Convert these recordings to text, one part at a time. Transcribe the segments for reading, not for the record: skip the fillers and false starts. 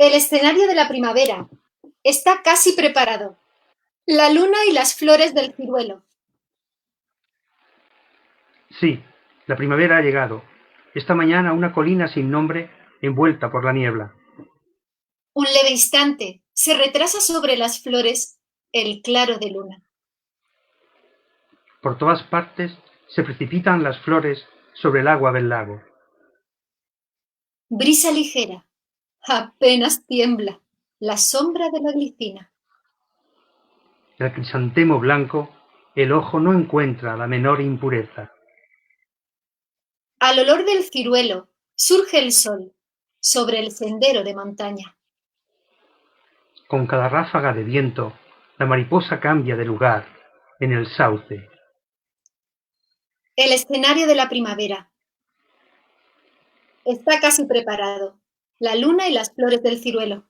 El escenario de la primavera está casi preparado. La luna y las flores del ciruelo. Sí, la primavera ha llegado. Esta mañana una colina sin nombre envuelta por la niebla. Un leve instante se retrasa sobre las flores el claro de luna. Por todas partes se precipitan las flores sobre el agua del lago. Brisa ligera, apenas tiembla la sombra de la glicina. El crisantemo blanco, el ojo no encuentra la menor impureza. Al olor del ciruelo surge el sol sobre el sendero de montaña. Con cada ráfaga de viento, la mariposa cambia de lugar en el sauce. El escenario de la primavera está casi preparado. La luna y las flores del ciruelo.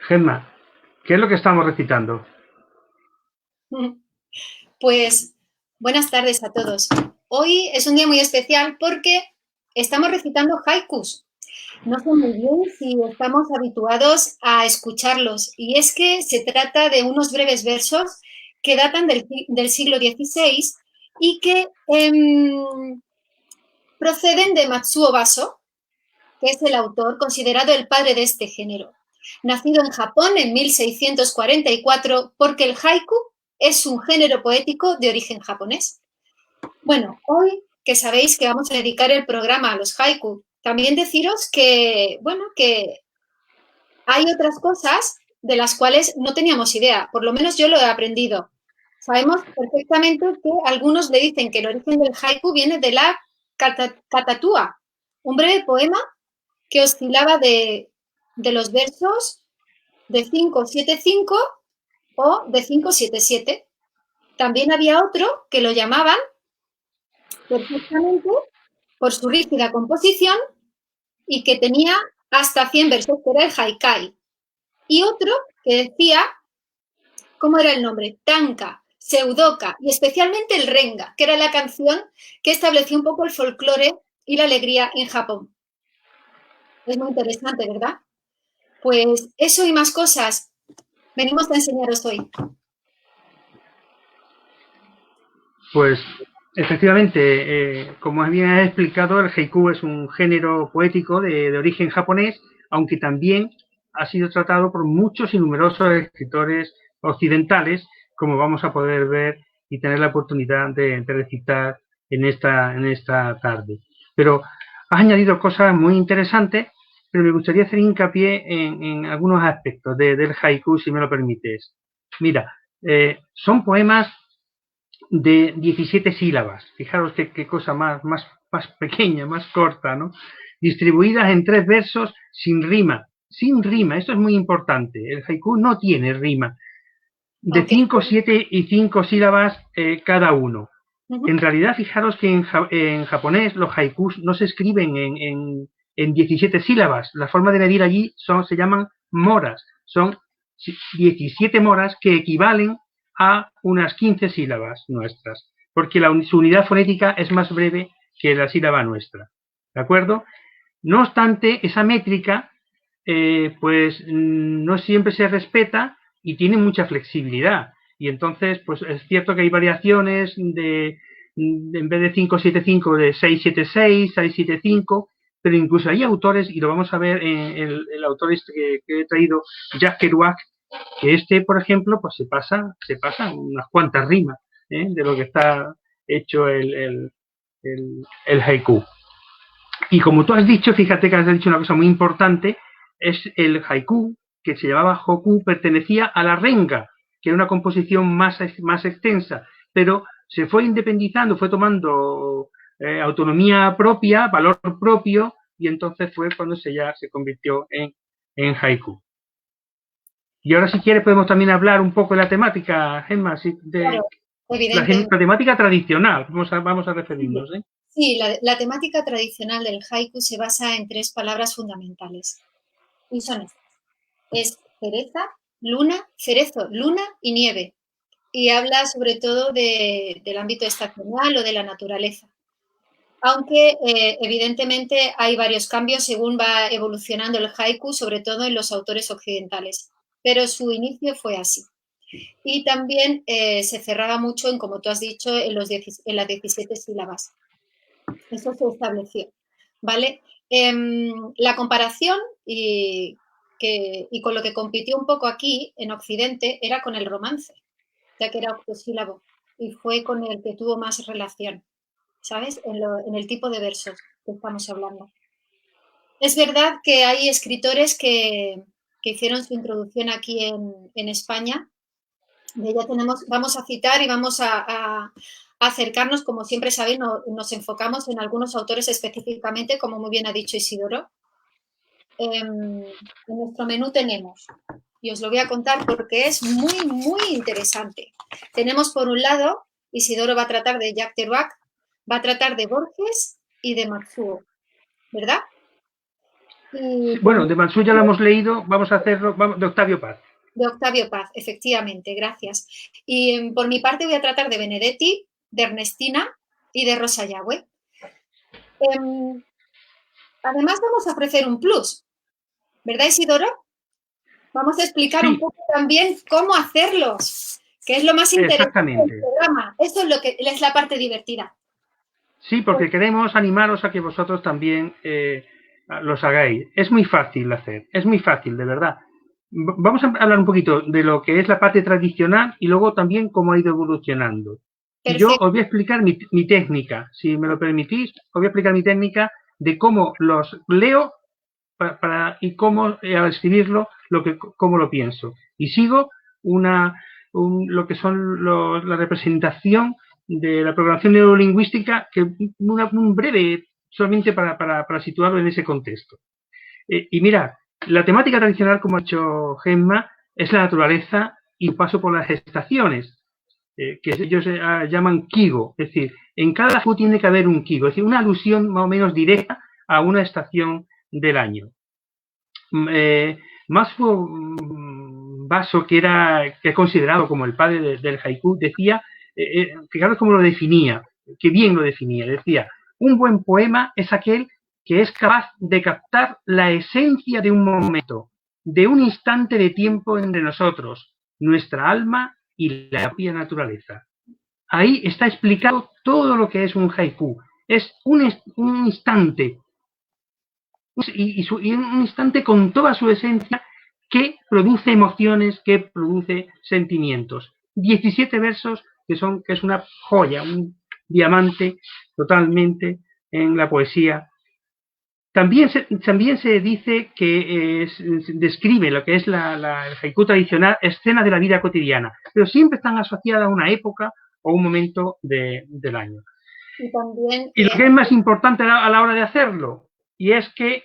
Gemma, ¿qué es lo que estamos recitando? Pues buenas tardes a todos. Hoy es un día muy especial porque estamos recitando haikus. No sé muy bien si estamos habituados a escucharlos y es que se trata de unos breves versos que datan del siglo XVI y que proceden de Matsuo Baso, que es el autor considerado el padre de este género. Nacido en Japón en 1644 porque el haiku es un género poético de origen japonés. Bueno, hoy que sabéis que vamos a dedicar el programa a los haiku, también deciros que, bueno, que hay otras cosas de las cuales no teníamos idea, por lo menos yo lo he aprendido. Sabemos perfectamente que algunos le dicen que el origen del haiku viene de la catatua, un breve poema que oscilaba de los versos de 5-7-5 o de 5-7-7. También había otro que lo llamaban perfectamente por su rígida composición y que tenía hasta 100 versos, que era el haikai. Y otro que decía, ¿cómo era el nombre? Tanka, Seudoka y especialmente el Renga, que era la canción que estableció un poco el folclore y la alegría en Japón. Es muy interesante, ¿verdad? Pues eso y más cosas venimos a enseñaros hoy. Pues efectivamente, como bien has explicado, el haiku es un género poético de origen japonés, aunque también ha sido tratado por muchos y numerosos escritores occidentales, como vamos a poder ver y tener la oportunidad de recitar en esta tarde. Pero has añadido cosas muy interesantes, pero me gustaría hacer hincapié en algunos aspectos del haiku, si me lo permites. Mira, son poemas de 17 sílabas. Fijaros qué cosa más pequeña, más corta, ¿no? Distribuidas en 3 versos sin rima. Sin rima, esto es muy importante. El haiku no tiene rima. De Okay. 5, 7 y 5 sílabas cada uno. En realidad, fijaros que en japonés los haikus no se escriben en 17 sílabas. La forma de medir allí se llaman moras. Son 17 moras que equivalen a unas 15 sílabas nuestras, porque su unidad fonética es más breve que la sílaba nuestra. ¿De acuerdo? No obstante, esa métrica pues no siempre se respeta y tiene mucha flexibilidad. Y entonces, pues es cierto que hay variaciones en vez de 5-7-5, de 6-7-6, 6-7-5, pero incluso hay autores, y lo vamos a ver en el autor este que he traído, Jack Kerouac, que por ejemplo, pues se pasa unas cuantas rimas de lo que está hecho el haiku. Y como tú has dicho, fíjate que has dicho una cosa muy importante, es el haiku, que se llamaba hoku, pertenecía a la renga, que era una composición más extensa, pero se fue independizando, fue tomando autonomía propia, valor propio, y entonces fue cuando ya se convirtió en haiku. Y ahora si quieres podemos también hablar un poco de la temática, Gemma, de Claro, evidentemente. la temática tradicional, vamos a referirnos. Sí, la temática tradicional del haiku se basa en 3 palabras fundamentales. Y son estas. Es cereza, luna, cerezo, luna y nieve. Y habla sobre todo del ámbito estacional o de la naturaleza. aunque evidentemente hay varios cambios según va evolucionando el haiku, sobre todo en los autores occidentales, pero su inicio fue así. Y también se cerraba mucho en, como tú has dicho, en las 17 sílabas. Eso se estableció, ¿vale? La comparación y con lo que compitió un poco aquí, en Occidente, era con el romance, ya que era octosílabo, y fue con el que tuvo más relación, ¿sabes? En el tipo de versos que estamos hablando. Es verdad que hay escritores que hicieron su introducción aquí en España. De ella vamos a citar y vamos a acercarnos, como siempre sabéis, nos enfocamos en algunos autores específicamente, como muy bien ha dicho Isidoro. En nuestro menú tenemos, y os lo voy a contar porque es muy, muy interesante. Tenemos por un lado, Isidoro va a tratar de Jacques Kerouac, va a tratar de Borges y de Matsuo, ¿verdad? Sí, bueno, de Mansú ya lo hemos leído, vamos a hacerlo, de Octavio Paz. De Octavio Paz, efectivamente, gracias. Y por mi parte voy a tratar de Benedetti, de Ernestina y de Rosa Yagüe. Además vamos a ofrecer un plus, ¿verdad, Isidoro? Vamos a explicar un poco también cómo hacerlos, que es lo más interesante del programa. Eso es lo que es la parte divertida. Sí, porque queremos animaros a que vosotros también los hagáis. Es muy fácil hacer, es muy fácil, de verdad. Vamos a hablar un poquito de lo que es la parte tradicional y luego también cómo ha ido evolucionando. Y yo os voy a explicar mi técnica, si me lo permitís, os voy a explicar mi técnica de cómo los leo y cómo al escribirlo, cómo lo pienso. Y sigo lo que son la representación de la programación neurolingüística, que un breve, solamente para situarlo en ese contexto. Y mira, la temática tradicional, como ha dicho Gemma, es la naturaleza y paso por las estaciones, que ellos llaman kigo, es decir, en cada haiku tiene que haber un kigo, es decir, una alusión más o menos directa a una estación del año. Matsuo Baso, que es considerado como el padre del haiku, decía, fijaros cómo lo definía, que bien lo definía, decía, un buen poema es aquel que es capaz de captar la esencia de un momento, de un instante de tiempo entre nosotros, nuestra alma y la propia naturaleza. Ahí está explicado todo lo que es un haiku. Es un instante, y un instante con toda su esencia, que produce emociones, que produce sentimientos. 17 versos que es una joya, un diamante totalmente en la poesía. También se dice que describe lo que es el haiku tradicional, escenas de la vida cotidiana, pero siempre están asociadas a una época o un momento del año. Y lo que es más importante a la hora de hacerlo, y es que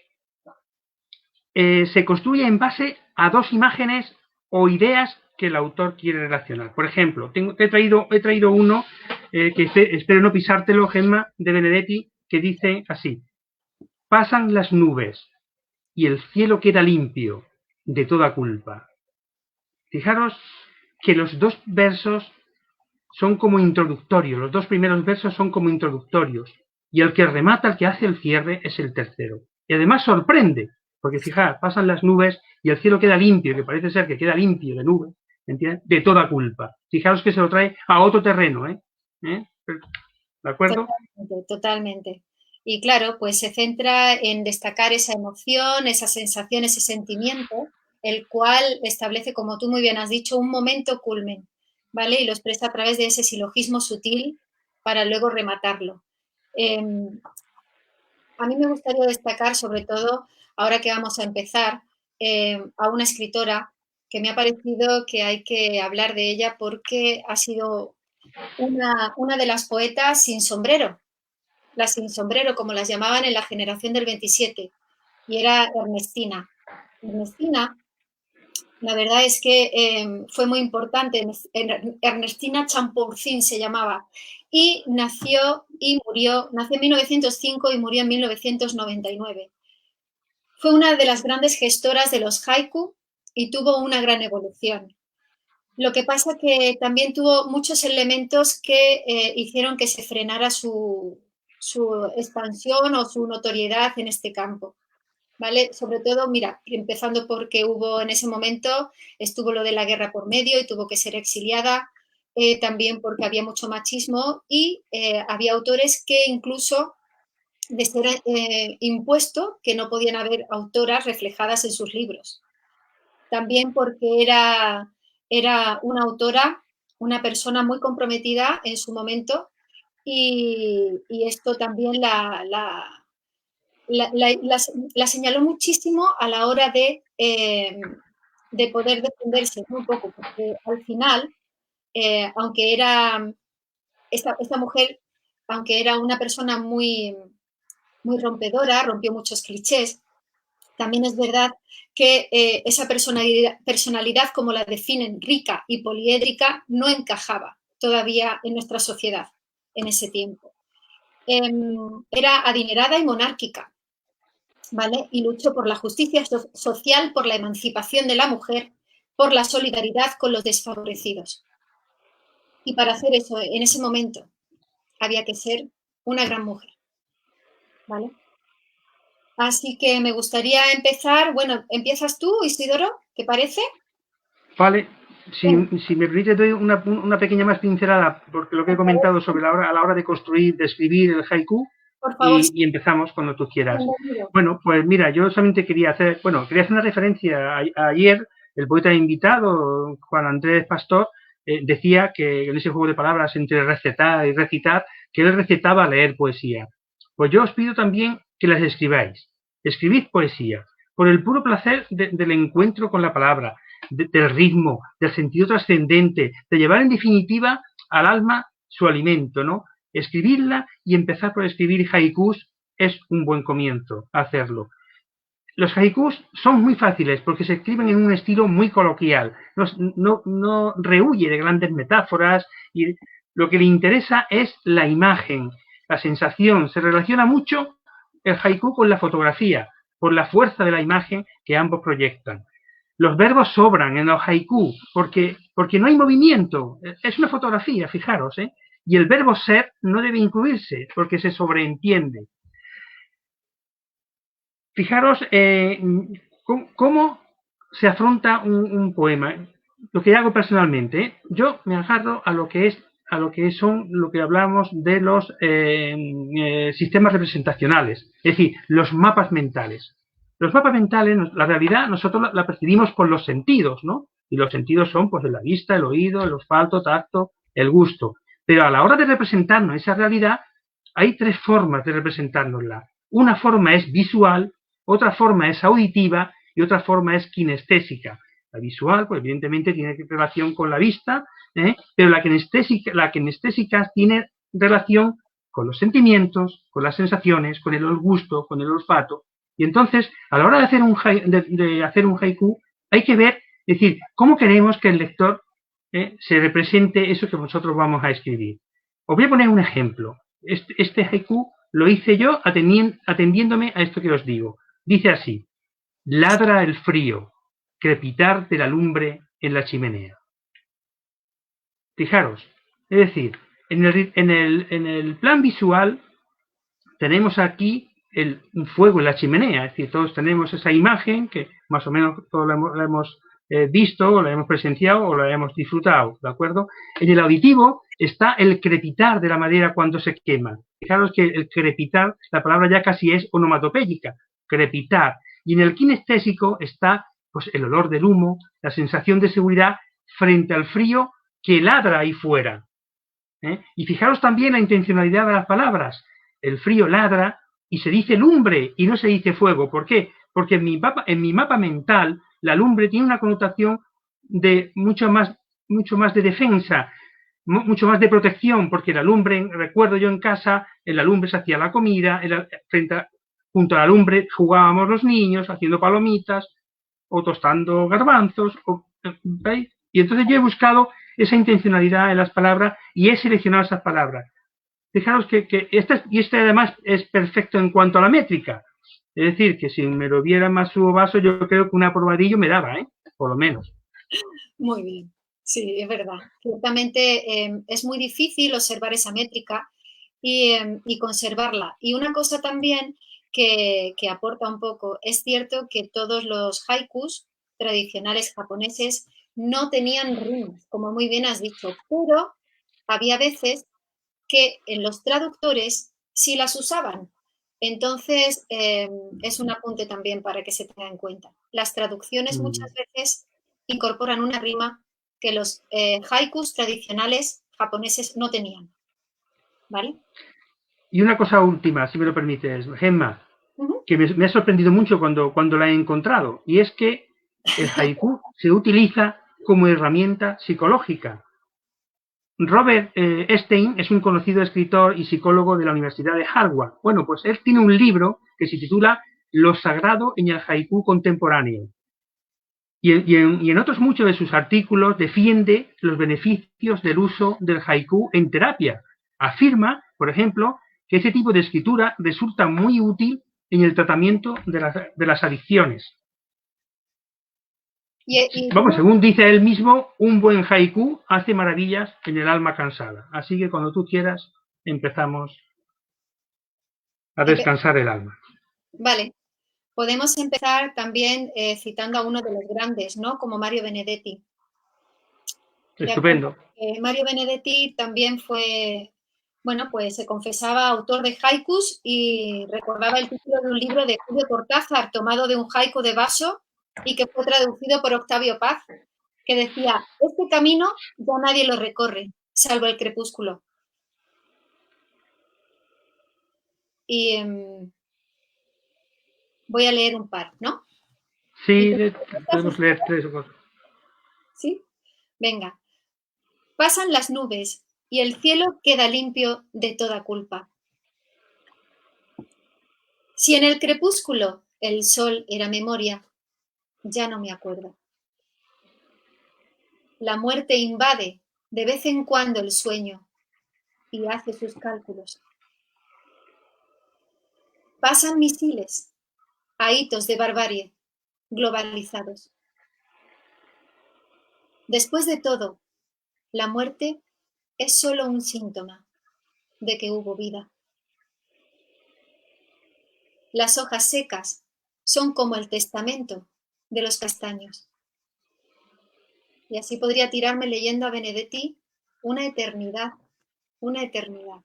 se construye en base a dos imágenes o ideas que el autor quiere relacionar. Por ejemplo, he traído uno que espero no pisártelo, Gemma, de Benedetti, que dice así: pasan las nubes y el cielo queda limpio de toda culpa. Fijaros que los dos versos son como introductorios, los dos primeros versos son como introductorios, y el que remata, el que hace el cierre, es el tercero. Y además sorprende, porque fijaros, pasan las nubes y el cielo queda limpio, que parece ser que queda limpio de nubes, ¿entiendes? De toda culpa. Fijaros que se lo trae a otro terreno, ¿eh? ¿De acuerdo? Totalmente, totalmente. Y claro, pues se centra en destacar esa emoción, esa sensación, ese sentimiento, el cual establece, como tú muy bien has dicho, un momento culmen, ¿vale? Y lo expresa a través de ese silogismo sutil para luego rematarlo. A mí me gustaría destacar, sobre todo, ahora que vamos a empezar, a una escritora que me ha parecido que hay que hablar de ella porque ha sido una de las poetas sin sombrero, las sin sombrero, como las llamaban en la generación del 27, y era Ernestina. Ernestina, la verdad es que fue muy importante. Ernestina Champollion se llamaba, y nació en 1905 y murió en 1999. Fue una de las grandes gestoras de los haiku y tuvo una gran evolución. Lo que pasa que también tuvo muchos elementos que hicieron que se frenara su expansión o su notoriedad en este campo. ¿Vale? Sobre todo, mira, empezando porque hubo en ese momento, estuvo lo de la guerra por medio y tuvo que ser exiliada, también porque había mucho machismo y había autores que incluso de ser impuesto que no podían haber autoras reflejadas en sus libros. También porque era una autora, una persona muy comprometida en su momento y esto también la señaló muchísimo a la hora de poder defenderse un poco, porque al final, aunque era esta mujer, aunque era una persona muy, muy rompedora, rompió muchos clichés, también es verdad que esa personalidad, como la definen, rica y poliédrica, no encajaba todavía en nuestra sociedad en ese tiempo. Era adinerada y monárquica, ¿vale? Y luchó por la justicia social, por la emancipación de la mujer, por la solidaridad con los desfavorecidos. Y para hacer eso en ese momento había que ser una gran mujer, ¿vale? Así que me gustaría empezar, bueno, ¿empiezas tú, Isidoro? ¿Te parece? Vale, si me permite doy una pequeña más pincelada, porque lo que he comentado sobre a la hora de construir, de escribir el haiku, por favor. y empezamos cuando tú quieras. Bueno, pues mira, yo solamente quería hacer una referencia. Ayer el poeta invitado, Juan Andrés Pastor, decía que en ese juego de palabras entre recetar y recitar, que él recetaba leer poesía. Pues yo os pido también que las escribáis. Escribid poesía, por el puro placer del encuentro con la palabra, del ritmo, del sentido trascendente, de llevar en definitiva al alma su alimento, ¿no? Escribirla y empezar por escribir haikus es un buen comienzo, hacerlo. Los haikus son muy fáciles porque se escriben en un estilo muy coloquial, no rehuye de grandes metáforas y lo que le interesa es la imagen, la sensación. Se relaciona mucho el haiku con la fotografía, por la fuerza de la imagen que ambos proyectan. Los verbos sobran en los haiku porque no hay movimiento, es una fotografía, fijaros, ¿eh? Y el verbo ser no debe incluirse porque se sobreentiende. Fijaros cómo se afronta un poema. Lo que hago personalmente, yo me agarro a lo que hablamos de los sistemas representacionales, es decir, los mapas mentales. Los mapas mentales, la realidad, nosotros la percibimos con los sentidos, ¿no? Y los sentidos son, pues, la vista, el oído, el olfato, tacto, el gusto. Pero a la hora de representarnos esa realidad, hay tres formas de representárnosla. Una forma es visual, otra forma es auditiva y otra forma es kinestésica. La visual, pues evidentemente tiene relación con la vista, pero la kinestésica tiene relación con los sentimientos, con las sensaciones, con el gusto, con el olfato. Y entonces, a la hora de hacer un haiku, hay que ver, es decir, cómo queremos que el lector se represente eso que nosotros vamos a escribir. Os voy a poner un ejemplo. Este haiku lo hice yo atendiéndome a esto que os digo. Dice así: ladra el frío, crepitar de la lumbre en la chimenea. Fijaros, es decir, en el plan visual tenemos aquí un fuego en la chimenea, es decir, todos tenemos esa imagen que más o menos todos la hemos visto, o la hemos presenciado, o la hemos disfrutado, ¿de acuerdo? En el auditivo está el crepitar de la madera cuando se quema. Fijaros que el crepitar, la palabra ya casi es onomatopéyica, crepitar. Y en el kinestésico está, pues, el olor del humo, la sensación de seguridad frente al frío que ladra ahí fuera. Y fijaros también la intencionalidad de las palabras. El frío ladra y se dice lumbre y no se dice fuego. ¿Por qué? Porque en mi mapa mental la lumbre tiene una connotación de mucho más de defensa, mucho más de protección, porque la lumbre, recuerdo yo en casa, en la lumbre se hacía la comida, junto a la lumbre jugábamos los niños haciendo palomitas o tostando garbanzos, ¿veis? Y entonces yo he buscado esa intencionalidad en las palabras y he seleccionado esas palabras. Fijaros que este además es perfecto en cuanto a la métrica. Es decir, que si me lo viera más su vaso, yo creo que un aprobadillo me daba, por lo menos. Muy bien, sí, es verdad. Ciertamente es muy difícil observar esa métrica y conservarla. Y una cosa también que aporta un poco, es cierto que todos los haikus tradicionales japoneses no tenían rimas, como muy bien has dicho, pero había veces que en los traductores sí las usaban. Entonces, es un apunte también para que se tenga en cuenta. Las traducciones muchas veces incorporan una rima que los haikus tradicionales japoneses no tenían. ¿Vale? Y una cosa última, si me lo permites, Gemma, que me ha sorprendido mucho cuando la he encontrado, y es que el haiku se utiliza como herramienta psicológica. Robert Stein es un conocido escritor y psicólogo de la Universidad de Harvard. Bueno, pues él tiene un libro que se titula Lo sagrado en el haiku contemporáneo. Y en otros muchos de sus artículos defiende los beneficios del uso del haiku en terapia. Afirma, por ejemplo, que ese tipo de escritura resulta muy útil en el tratamiento de las adicciones. Vamos, según dice él mismo, un buen haiku hace maravillas en el alma cansada. Así que cuando tú quieras, empezamos a descansar el alma. Vale. Podemos empezar también citando a uno de los grandes, ¿no? Como Mario Benedetti. Estupendo. Mario Benedetti también fue, bueno, pues se confesaba autor de haikus y recordaba el título de un libro de Julio Cortázar tomado de un haiku de Vaso y que fue traducido por Octavio Paz, que decía, este camino ya nadie lo recorre, salvo el crepúsculo. Y voy a leer un par, ¿no? Sí, podemos leer 3 o 4. ¿Sí? Venga. Pasan las nubes y el cielo queda limpio de toda culpa. Si en el crepúsculo el sol era memoria, ya no me acuerdo. La muerte invade de vez en cuando el sueño y hace sus cálculos. Pasan misiles a hitos de barbarie globalizados. Después de todo, la muerte es solo un síntoma de que hubo vida. Las hojas secas son como el testamento de los castaños. Y así podría tirarme leyendo a Benedetti una eternidad, una eternidad.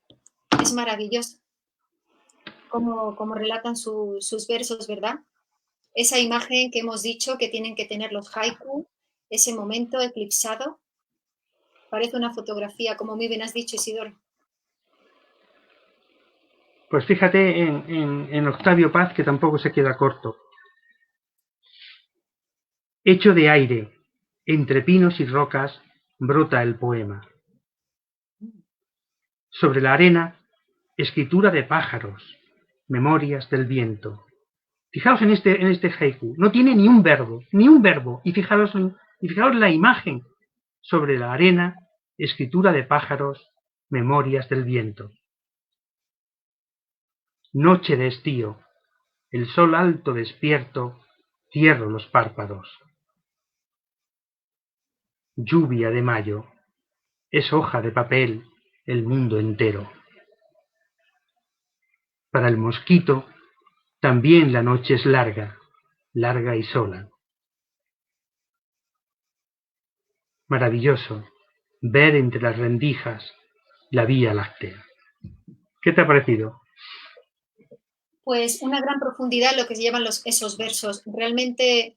Es maravilloso como relatan sus versos, ¿verdad? Esa imagen que hemos dicho que tienen que tener los haiku, ese momento eclipsado, parece una fotografía, como muy bien has dicho, Isidoro. Pues fíjate en Octavio Paz, que tampoco se queda corto. Hecho de aire, entre pinos y rocas, brota el poema. Sobre la arena, escritura de pájaros, memorias del viento. Fijaos en este haiku, no tiene ni un verbo, y fijaos la imagen. Sobre la arena, escritura de pájaros, memorias del viento. Noche de estío, el sol alto despierto, cierro los párpados. Lluvia de mayo, es hoja de papel el mundo entero. Para el mosquito, también la noche es larga, larga y sola. Maravilloso ver entre las rendijas la Vía Láctea. ¿Qué te ha parecido? Pues una gran profundidad lo que se llaman esos versos. Realmente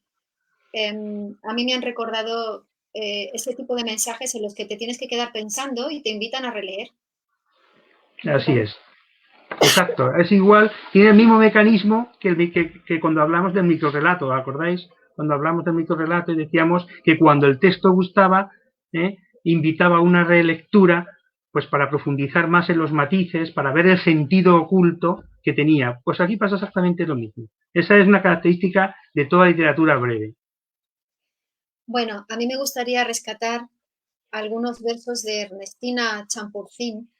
a mí me han recordado ese tipo de mensajes en los que te tienes que quedar pensando y te invitan a releer. Así es. Exacto, es igual, tiene el mismo mecanismo que cuando hablamos del microrrelato, ¿acordáis? Cuando hablamos del microrrelato y decíamos que cuando el texto gustaba, invitaba a una relectura, pues para profundizar más en los matices, para ver el sentido oculto que tenía. Pues aquí pasa exactamente lo mismo. Esa es una característica de toda literatura breve. Bueno, a mí me gustaría rescatar algunos versos de Ernestina Champurcín,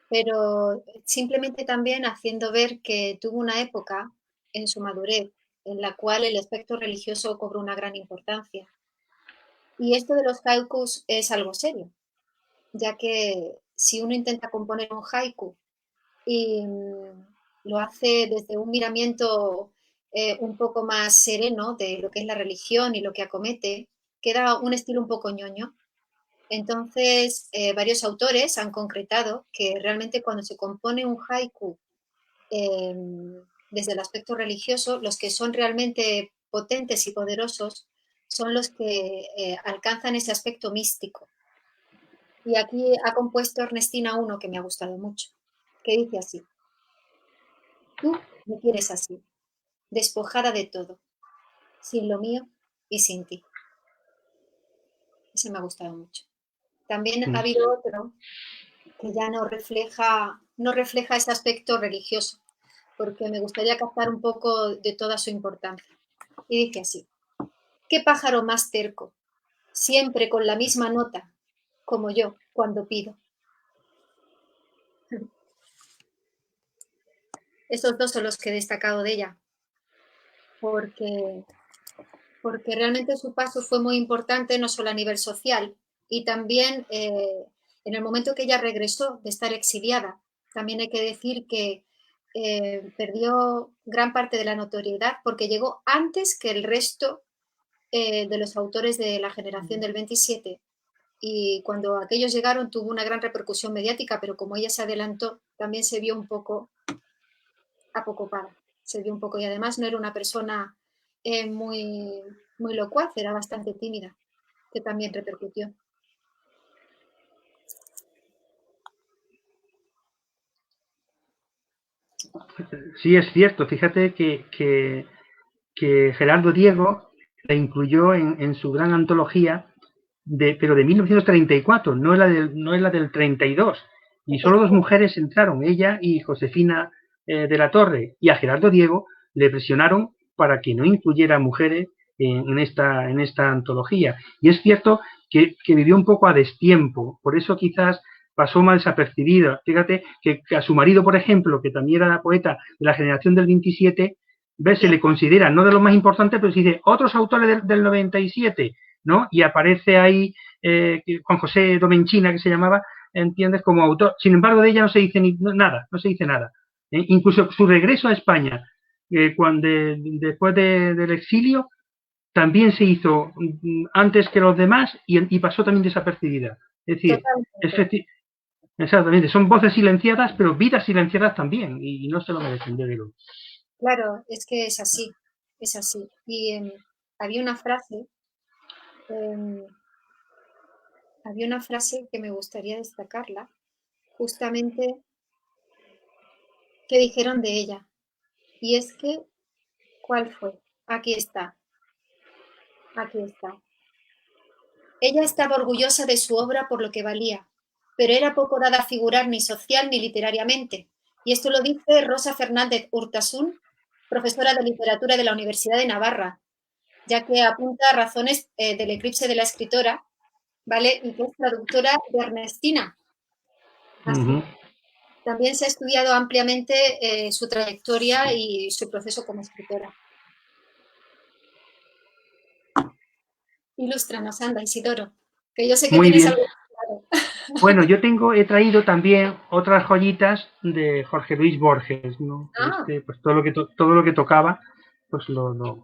pero simplemente también haciendo ver que tuvo una época en su madurez en la cual el aspecto religioso cobró una gran importancia. Y esto de los haikus es algo serio, ya que si uno intenta componer un haiku y lo hace desde un miramiento un poco más sereno de lo que es la religión y lo que acomete. Queda un estilo un poco ñoño. Entonces, varios autores han concretado que realmente cuando se compone un haiku desde el aspecto religioso, los que son realmente potentes y poderosos son los que alcanzan ese aspecto místico. Y aquí ha compuesto Ernestina uno que me ha gustado mucho, que dice así: tú me quieres así, despojada de todo, sin lo mío y sin ti. Ese me ha gustado mucho. También ha habido otro que ya no refleja ese aspecto religioso, porque me gustaría captar un poco de toda su importancia. Y dice así: ¿qué pájaro más terco? Siempre con la misma nota, como yo cuando pido. Estos dos son los que he destacado de ella, porque, porque realmente su paso fue muy importante, no solo a nivel social, y también en el momento que ella regresó de estar exiliada, también hay que decir que perdió gran parte de la notoriedad porque llegó antes que el resto de los autores de la generación del 27, y cuando aquellos llegaron tuvo una gran repercusión mediática, pero como ella se adelantó, también se vio un poco acocopada, se vio un poco, y además no era una persona muy, muy locuaz, era bastante tímida, que también repercutió. Sí, es cierto. Fíjate que Gerardo Diego la incluyó en su gran antología, pero de 1934, no es la del 32. Y solo dos mujeres entraron, ella y Josefina de la Torre. Y a Gerardo Diego le presionaron para que no incluyera mujeres en esta antología. Y es cierto que vivió un poco a destiempo, por eso quizás pasó mal desapercibida. Fíjate que a su marido, por ejemplo, que también era poeta de la generación del 27, ¿ves? Se le considera no de los más importantes, pero se dice otros autores del 97, ¿no? Y aparece ahí Juan José Domenchina, que se llamaba, ¿entiendes? Como autor. Sin embargo, de ella no se dice nada, no se dice nada. Incluso su regreso a España, después del exilio, también se hizo antes que los demás y pasó también desapercibida. Es decir, Totalmente. exactamente, son voces silenciadas, pero vidas silenciadas también, y no se lo merecen, de luego. Claro, es que es así, es así. Y había una frase, eh, había una frase que me gustaría destacarla, justamente que dijeron de ella. Y es que, ¿cuál fue? Aquí está, aquí está. Ella estaba orgullosa de su obra por lo que valía, pero era poco dada a figurar ni social ni literariamente. Y esto lo dice Rosa Fernández Urtasun, profesora de literatura de la Universidad de Navarra, ya que apunta a razones del eclipse de la escritora, ¿vale? Y que es traductora de Ernestina. Así. También se ha estudiado ampliamente su trayectoria y su proceso como escritora. Ilústranos, anda, Isidoro, que yo sé que Muy tienes bien. algo claro. Bueno, he traído también otras joyitas de Jorge Luis Borges, ¿no? Ah, Pues todo lo que tocaba, pues lo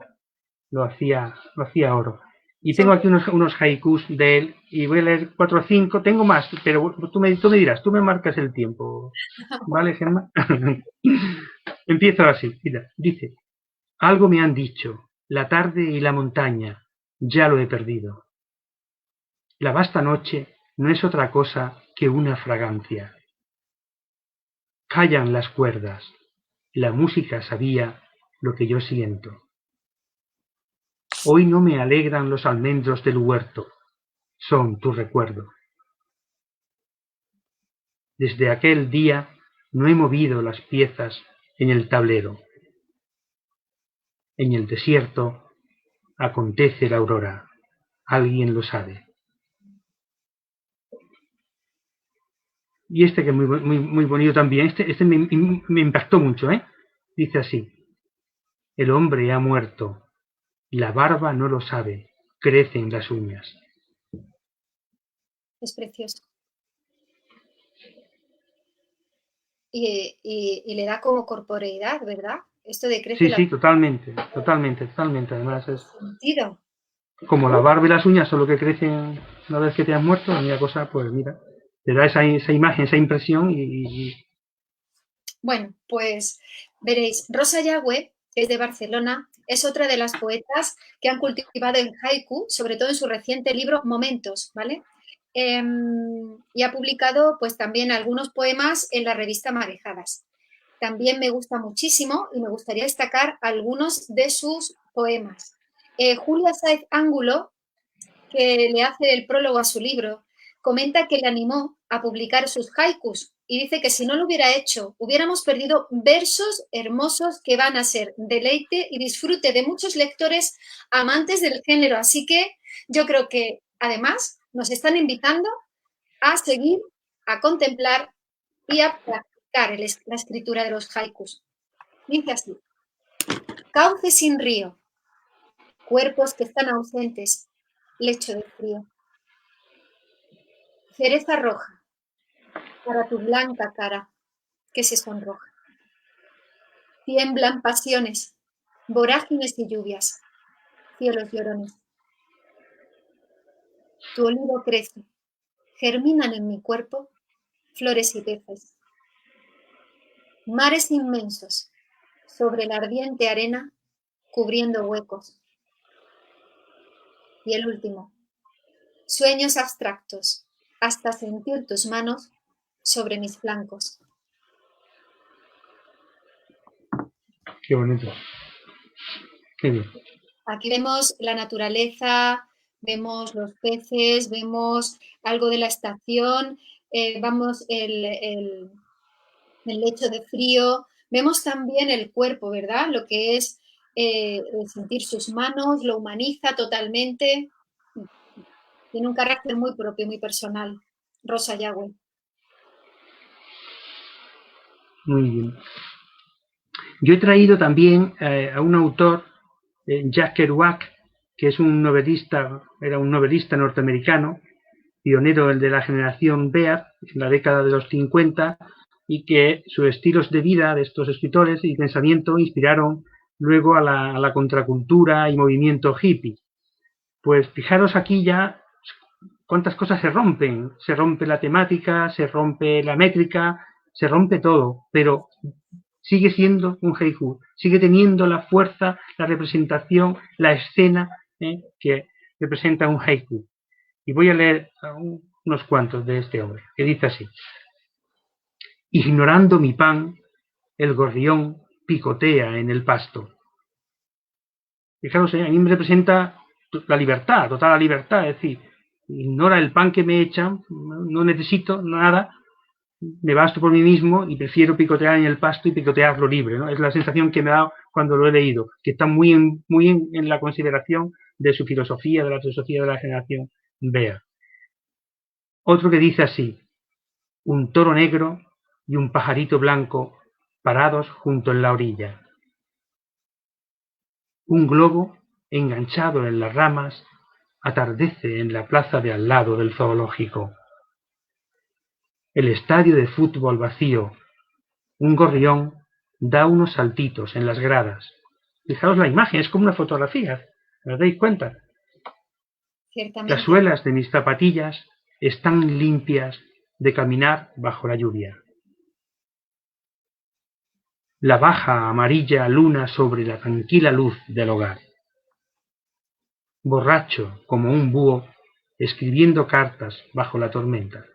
hacía oro. Y tengo son aquí unos haikus de él, y voy a leer 4 o 5, tengo más, pero tú me dirás, tú me marcas el tiempo, ¿vale, Gemma? Empiezo así, mira, dice: algo me han dicho, la tarde y la montaña, ya lo he perdido. La vasta noche no es otra cosa que una fragancia. Callan las cuerdas, la música sabía lo que yo siento. Hoy no me alegran los almendros del huerto, son tu recuerdo. Desde aquel día no he movido las piezas en el tablero. En el desierto acontece la aurora, alguien lo sabe. Y este que es muy bonito también, este me impactó mucho, ¿eh? Dice así: el hombre ha muerto, la barba no lo sabe, crecen las uñas. es precioso. y le da como corporeidad, ¿verdad? Esto de crece Sí, la sí, totalmente, totalmente, totalmente. Además es sentido. como la barba y las uñas son lo que crecen una vez que te has muerto, a mí la cosa, pues mira, te da esa imagen, esa impresión y Bueno, pues veréis, Rosa Yagüe, que es de Barcelona, es otra de las poetas que han cultivado el haiku, sobre todo en su reciente libro Momentos, ¿vale? Y ha publicado pues también algunos poemas en la revista Marejadas. También me gusta muchísimo y me gustaría destacar algunos de sus poemas. Julia Saez Ángulo, que le hace el prólogo a su libro, comenta que le animó a publicar sus haikus y dice que si no lo hubiera hecho, hubiéramos perdido versos hermosos que van a ser deleite y disfrute de muchos lectores amantes del género. Así que yo creo que además nos están invitando a seguir, a contemplar y a practicar la escritura de los haikus. Dice así: cauce sin río, cuerpos que están ausentes, lecho de frío. Cereza roja, para tu blanca cara, que se sonroja. Tiemblan pasiones, vorágines y lluvias, cielos llorones. Tu olivo crece, germinan en mi cuerpo flores y peces. Mares inmensos, sobre la ardiente arena, cubriendo huecos. Y el último, sueños abstractos, hasta sentir tus manos sobre mis flancos. qué bonito. Qué bien. Aquí vemos la naturaleza, vemos los peces, vemos algo de la estación, vamos el lecho de frío, vemos también el cuerpo, ¿verdad? Lo que es sentir sus manos, lo humaniza totalmente. Tiene un carácter muy propio, muy personal. Rosa Yagüe. Muy bien. Yo he traído también a un autor, Jack Kerouac, que es un novelista, era un novelista norteamericano, pionero de la generación Beat, en la década de los 50, y que sus estilos de vida de estos escritores y pensamiento inspiraron luego a la contracultura y movimiento hippie. Pues fijaros aquí ya cuántas cosas se rompen. Se rompe la temática, se rompe la métrica, se rompe todo, pero sigue siendo un haiku, sigue teniendo la fuerza, la representación, la escena que representa un haiku. Y voy a leer unos cuantos de este hombre, que dice así: ignorando mi pan, el gorrión picotea en el pasto. Fijaros, a mí me representa la libertad, total la libertad, es decir, ignora el pan que me echan, no necesito nada, me basto por mí mismo y prefiero picotear en el pasto y picotearlo libre, ¿no? Es la sensación que me ha dado cuando lo he leído, que está muy en la consideración de su filosofía, de la filosofía de la generación Bea. Otro que dice así: un toro negro y un pajarito blanco parados junto en la orilla. Un globo, enganchado en las ramas, atardece en la plaza de al lado del zoológico. El estadio de fútbol vacío. Un gorrión da unos saltitos en las gradas. Fijaos la imagen, es como una fotografía, ¿os dais cuenta? Las Ciertamente. suelas de mis zapatillas están limpias de caminar bajo la lluvia. La baja amarilla luna sobre la tranquila luz del hogar. Borracho como un búho, escribiendo cartas bajo la tormenta.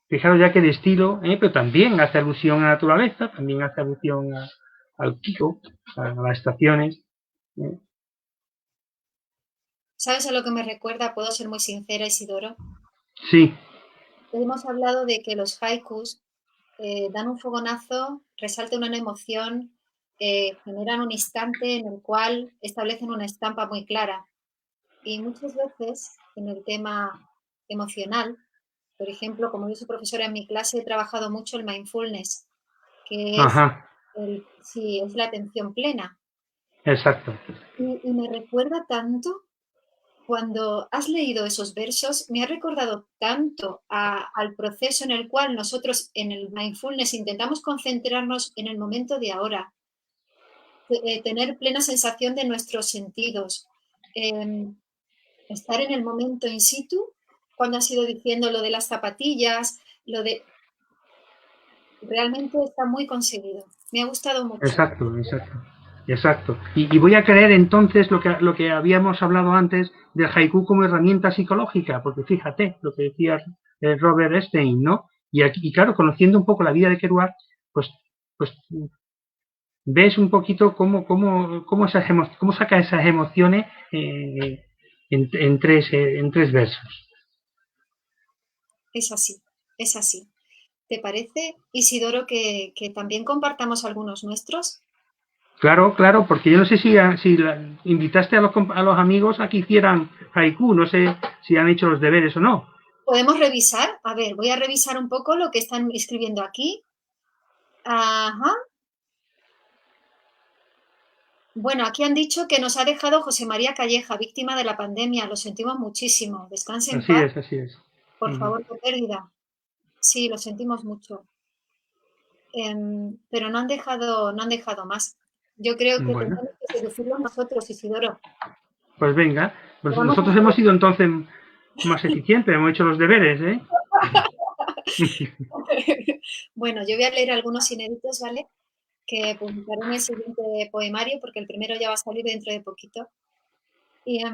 Fijaros ya que de estilo, pero también hace alusión a la naturaleza, también hace alusión al Kiko, a las estaciones. ¿Sabes a lo que me recuerda? Puedo ser muy sincera, Isidoro. Sí. Hemos hablado de que los haikus dan un fogonazo, resaltan una emoción, generan un instante en el cual establecen una estampa muy clara. Y muchas veces en el tema emocional, por ejemplo, como yo soy profesora en mi clase, he trabajado mucho el mindfulness, que es, Ajá. sí, es la atención plena. Exacto. Y me recuerda tanto cuando has leído esos versos, me ha recordado tanto al proceso en el cual nosotros en el mindfulness intentamos concentrarnos en el momento de ahora, tener plena sensación de nuestros sentidos, estar en el momento in situ, cuando has ido diciendo lo de las zapatillas, realmente está muy conseguido. Me ha gustado mucho. Exacto. Y voy a creer entonces lo que habíamos hablado antes del haiku como herramienta psicológica, porque fíjate lo que decía Robert Stein, ¿no? Y claro, conociendo un poco la vida de Kerouac, pues ves un poquito cómo saca esas emociones en tres versos. Es así. ¿Te parece, Isidoro, que también compartamos algunos nuestros? Claro, porque yo no sé si invitaste a los amigos a que hicieran haiku, no sé si han hecho los deberes o no. Podemos revisar. A ver, voy a revisar un poco lo que están escribiendo aquí. Ajá. Bueno, aquí han dicho que nos ha dejado José María Calleja, víctima de la pandemia. Lo sentimos muchísimo. Descanse en paz. Así es. Por favor, qué pérdida. Sí, lo sentimos mucho. Pero no han dejado más. Yo creo que tenemos que seducirlos nosotros, Isidoro. Pues venga, pues nosotros hemos sido entonces más eficientes, hemos hecho los deberes, ¿eh? Bueno, yo voy a leer algunos inéditos, ¿vale? Que publicaré en el siguiente poemario, porque el primero ya va a salir dentro de poquito. Y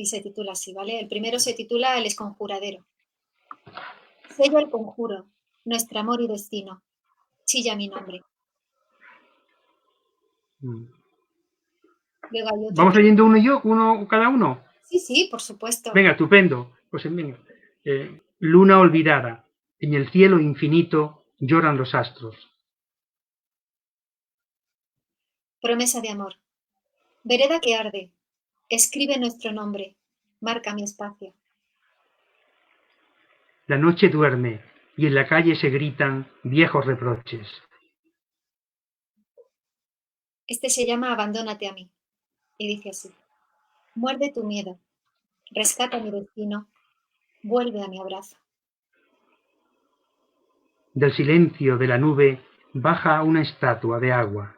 se titula así, ¿vale? El primero se titula El esconjuradero. Sello el conjuro, nuestro amor y destino. Chilla mi nombre. Luego hay otro. ¿Vamos leyendo uno cada uno? Sí, por supuesto. Venga, estupendo. Pues venga. Luna olvidada. En el cielo infinito lloran los astros. Promesa de amor. Vereda que arde. Escribe nuestro nombre. Marca mi espacio. La noche duerme y en la calle se gritan viejos reproches. Este se llama Abandónate a mí. Y dice así. Muerde tu miedo. Rescata mi destino. Vuelve a mi abrazo. Del silencio de la nube baja una estatua de agua.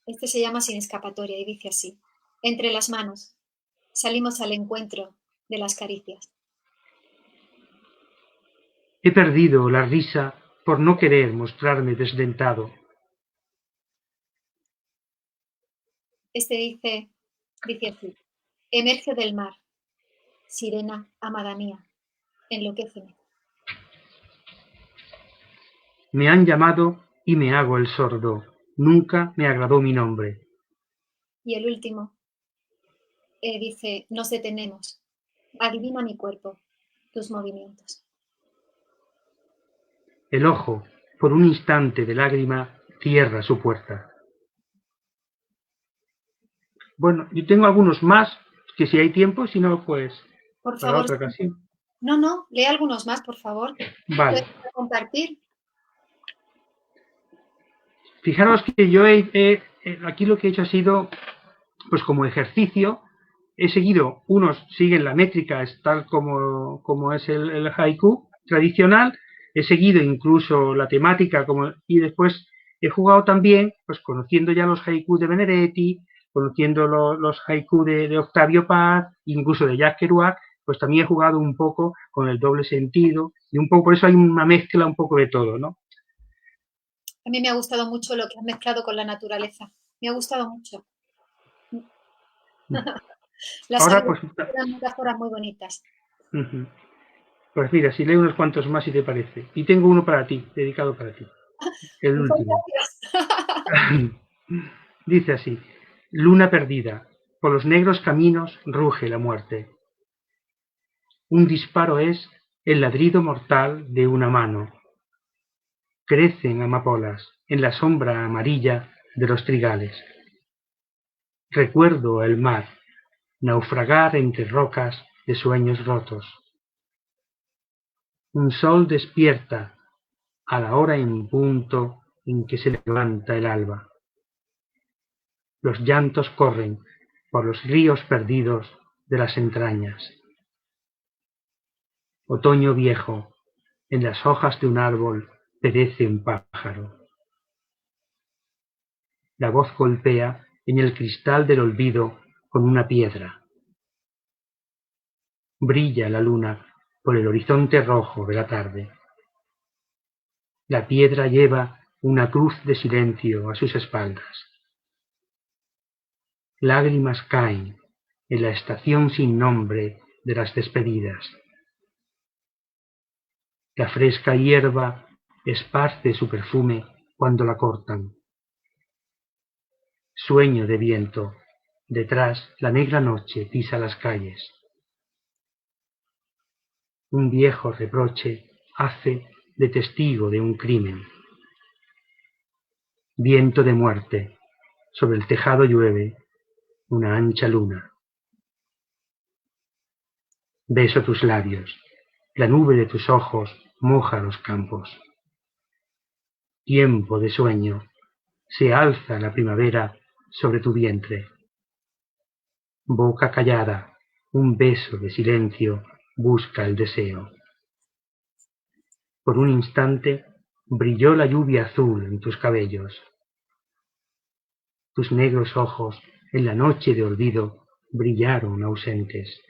Este se llama Sin escapatoria y dice así. Entre las manos. Salimos al encuentro de las caricias. He perdido la risa por no querer mostrarme desdentado. Este dice así. Emerge del mar. Sirena, amada mía. Enloquéceme. Me han llamado y me hago el sordo. Nunca me agradó mi nombre. Y el último dice, nos detenemos. Adivina mi cuerpo, tus movimientos. El ojo, por un instante de lágrima, cierra su puerta. Bueno, yo tengo algunos más, que si hay tiempo, si no, pues por para favor, otra ocasión. No, lee algunos más, por favor. Vale. ¿Puedes compartir? Fijaros que yo aquí lo que he hecho ha sido, pues como ejercicio, he seguido, unos siguen la métrica, es tal como es el haiku tradicional, he seguido incluso la temática, y después he jugado también, pues conociendo ya los haiku de Benedetti, conociendo los haiku de Octavio Paz, incluso de Jacques Kerouac, pues también he jugado un poco con el doble sentido, y un poco, por eso hay una mezcla un poco de todo, ¿no? A mí me ha gustado mucho lo que has mezclado con la naturaleza. Me ha gustado mucho. Las eran metáforas muy bonitas. Pues mira, si leo unos cuantos más si te parece. Y tengo uno para ti, dedicado para ti. El último. Dice así. Luna perdida. Por los negros caminos ruge la muerte. Un disparo es el ladrido mortal de una mano. Crecen amapolas en la sombra amarilla de los trigales. Recuerdo el mar, naufragar entre rocas de sueños rotos. Un sol despierta a la hora en punto en que se levanta el alba. Los llantos corren por los ríos perdidos de las entrañas. Otoño viejo, en las hojas de un árbol perece un pájaro. La voz golpea en el cristal del olvido con una piedra. Brilla la luna por el horizonte rojo de la tarde. La piedra lleva una cruz de silencio a sus espaldas. Lágrimas caen en la estación sin nombre de las despedidas. La fresca hierba esparce su perfume cuando la cortan. Sueño de viento, detrás la negra noche pisa las calles. Un viejo reproche hace de testigo de un crimen. Viento de muerte, sobre el tejado llueve una ancha luna. Beso tus labios, la nube de tus ojos moja los campos. Tiempo de sueño, se alza la primavera sobre tu vientre. Boca callada, un beso de silencio busca el deseo. Por un instante brilló la lluvia azul en tus cabellos. Tus negros ojos en la noche de olvido brillaron ausentes.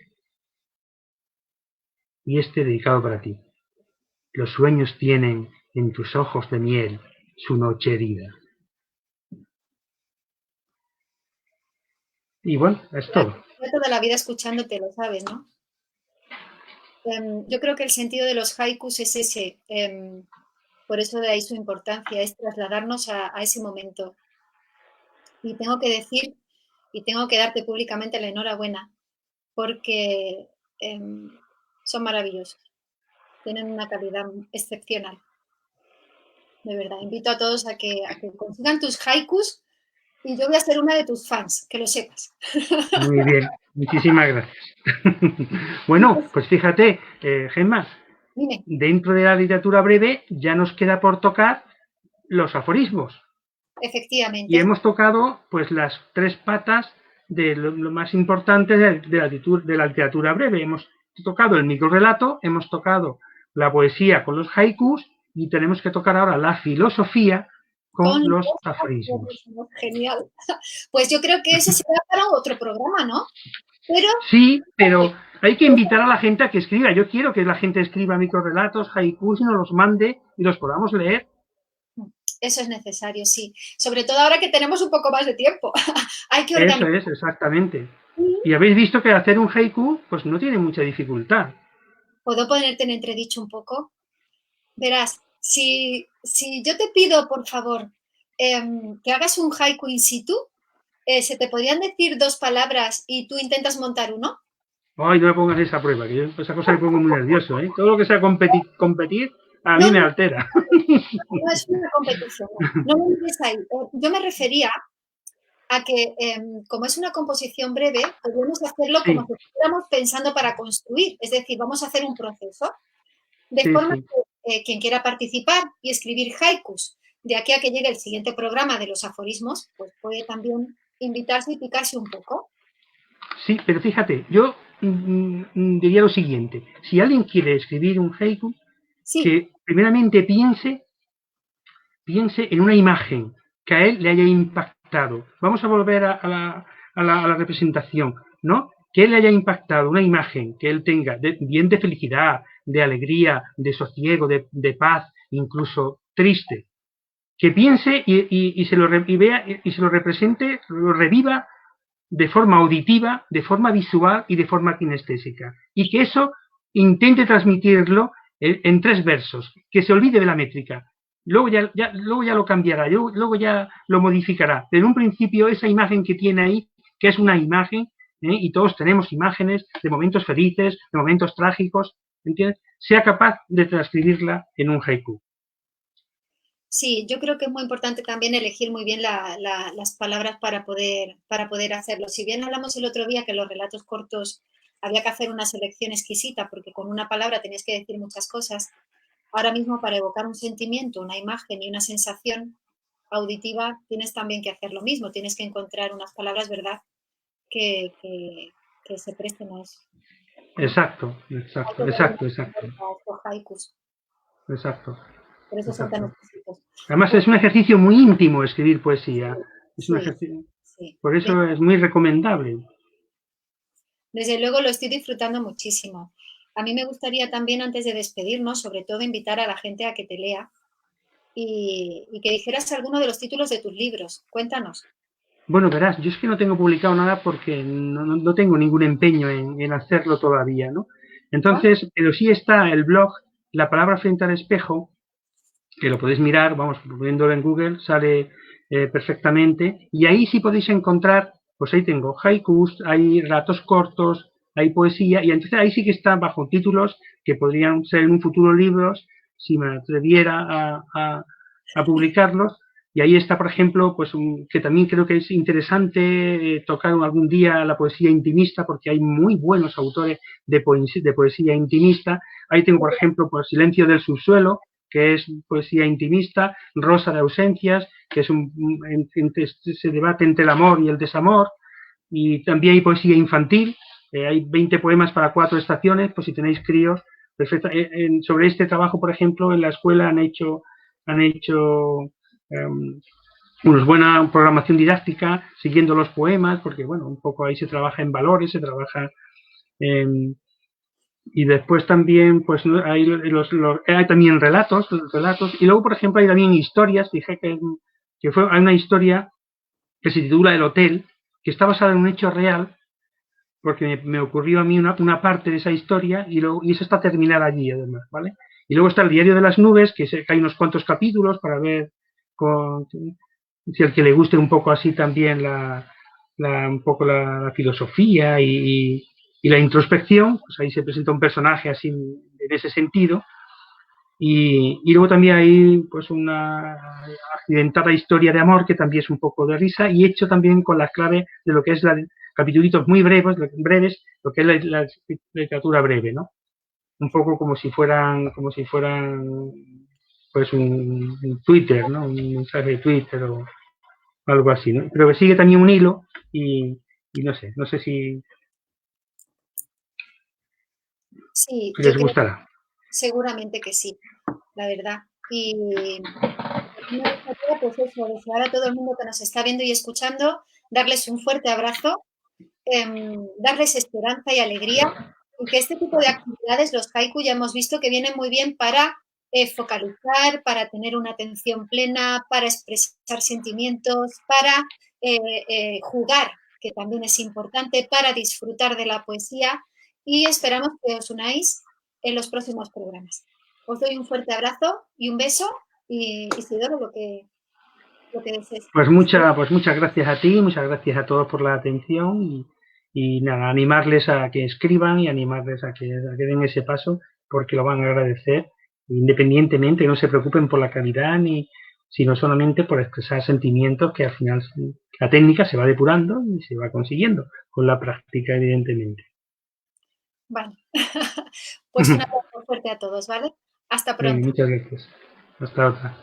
Y este dedicado para ti. Los sueños tienen en tus ojos de miel su noche herida. Y bueno, es todo. Toda la vida escuchándote, lo sabes, ¿no? Yo creo que el sentido de los haikus es ese. Por eso de ahí su importancia, es trasladarnos a ese momento. Y tengo que decir, y tengo que darte públicamente la enhorabuena, porque son maravillosos. Tienen una calidad excepcional. De verdad, invito a todos a que consigan tus haikus y yo voy a ser una de tus fans, que lo sepas. Muy bien, muchísimas gracias. Bueno, pues fíjate, Gemma, Dime. Dentro de la literatura breve ya nos queda por tocar los aforismos. Efectivamente. Y hemos tocado pues las tres patas de lo más importante de la literatura breve. Hemos tocado el microrrelato, hemos tocado la poesía con los haikus y tenemos que tocar ahora la filosofía con los aforismos. Genial. Pues yo creo que ese será para otro programa, ¿no? Pero... Sí, pero hay que invitar a la gente a que escriba. Yo quiero que la gente escriba microrrelatos, haikus y nos los mande y los podamos leer. Eso es necesario, sí. Sobre todo ahora que tenemos un poco más de tiempo. Hay que organizar. Eso es, exactamente. Y habéis visto que hacer un haiku pues no tiene mucha dificultad. ¿Puedo ponerte en entredicho un poco? Verás, si yo te pido, por favor, que hagas un haiku in situ, ¿se te podrían decir dos palabras y tú intentas montar uno? Ay, no me pongas esa prueba, que yo esa cosa me pongo muy nervioso, ¿eh? Todo lo que sea competir a mí me altera. No es una competición, no me dices ahí. Yo me refería a que, como es una composición breve, podemos hacerlo como si estuviéramos pensando para construir. Es decir, vamos a hacer un proceso, de forma que quien quiera participar y escribir haikus de aquí a que llegue el siguiente programa de los aforismos, pues puede también invitarse y picarse un poco. Sí, pero fíjate, yo diría lo siguiente. Si alguien quiere escribir un haiku, que primeramente piense en una imagen que a él le haya impactado. Vamos a volver a la representación, ¿no? Que él le haya impactado una imagen que él tenga, bien de felicidad, de alegría, de sosiego, de paz, incluso triste. Que piense y se lo vea y se lo represente, lo reviva de forma auditiva, de forma visual y de forma kinestésica. Y que eso intente transmitirlo en 3 versos, que se olvide de la métrica. Luego ya lo cambiará, luego ya lo modificará. Pero en un principio esa imagen que tiene ahí, que es una imagen, y todos tenemos imágenes de momentos felices, de momentos trágicos, ¿entiendes? Sea capaz de transcribirla en un haiku. Sí, yo creo que es muy importante también elegir muy bien las palabras para poder hacerlo. Si bien hablamos el otro día que los relatos cortos había que hacer una selección exquisita porque con una palabra tenías que decir muchas cosas, ahora mismo para evocar un sentimiento, una imagen y una sensación auditiva tienes también que hacer lo mismo, tienes que encontrar unas palabras, ¿verdad?, que se presten a eso. Exacto. Estos haikus. Exacto. Por eso son tan exquisitos. Además es un ejercicio muy íntimo escribir poesía. Es un ejercicio. Sí. Por eso es muy recomendable. Desde luego lo estoy disfrutando muchísimo. A mí me gustaría también, antes de despedirnos, sobre todo invitar a la gente a que te lea y que dijeras alguno de los títulos de tus libros. Cuéntanos. Bueno, verás, yo es que no tengo publicado nada porque no tengo ningún empeño en hacerlo todavía, ¿no? Entonces, pero sí está el blog La Palabra Frente al Espejo, que lo podéis mirar, vamos, poniéndolo en Google, sale perfectamente, y ahí sí podéis encontrar, pues ahí tengo haikus, hay relatos cortos, hay poesía, y entonces ahí sí que están bajo títulos que podrían ser en un futuro libros, si me atreviera a publicarlos, y ahí está, por ejemplo, pues que también creo que es interesante tocar algún día la poesía intimista, porque hay muy buenos autores de poesía intimista. Ahí tengo, por ejemplo, pues Silencio del subsuelo, que es poesía intimista, Rosa de ausencias, que es se debate entre el amor y el desamor, y también hay poesía infantil, hay 20 poemas para 4 estaciones, pues si tenéis críos, perfecto. Sobre este trabajo, por ejemplo, en la escuela han hecho unos buena programación didáctica, siguiendo los poemas, porque bueno, un poco ahí se trabaja en valores, se trabaja en... Y después también, pues hay, hay también relatos, y luego, por ejemplo, hay también historias. Dije que hay una historia que se titula El Hotel, que está basada en un hecho real, porque me ocurrió a mí una parte de esa historia y eso está terminada allí, además, ¿vale? Y luego está El Diario de las Nubes, que hay unos cuantos capítulos para ver si al que le guste un poco así también un poco la filosofía y la introspección, pues ahí se presenta un personaje así en ese sentido. Y luego también hay pues una accidentada historia de amor que también es un poco de risa y hecho también con las claves de lo que es capitulitos muy breves, lo que es la literatura breve, ¿no? Un poco como si fueran pues un Twitter, ¿no? Un mensaje de Twitter o algo así, ¿no? Pero que sigue también un hilo y no sé si Sí, yo les creo gustará. seguramente que sí, la verdad. Y me gustaría, pues eso, desear a todo el mundo que nos está viendo y escuchando, darles un fuerte abrazo, darles esperanza y alegría, y que este tipo de actividades, los haiku, ya hemos visto que vienen muy bien para focalizar, para tener una atención plena, para expresar sentimientos, para jugar, que también es importante, para disfrutar de la poesía, y esperamos que os unáis en los próximos programas. Os doy un fuerte abrazo y un beso, y Isidoro, lo que desees. Pues muchas gracias a ti, muchas gracias a todos por la atención y nada, animarles a que escriban y animarles a que den ese paso porque lo van a agradecer independientemente, no se preocupen por la calidad sino solamente por expresar sentimientos que al final la técnica se va depurando y se va consiguiendo con la práctica, evidentemente. Vale. Pues un abrazo fuerte a todos, ¿vale? Hasta pronto. Muchas gracias. Hasta otra.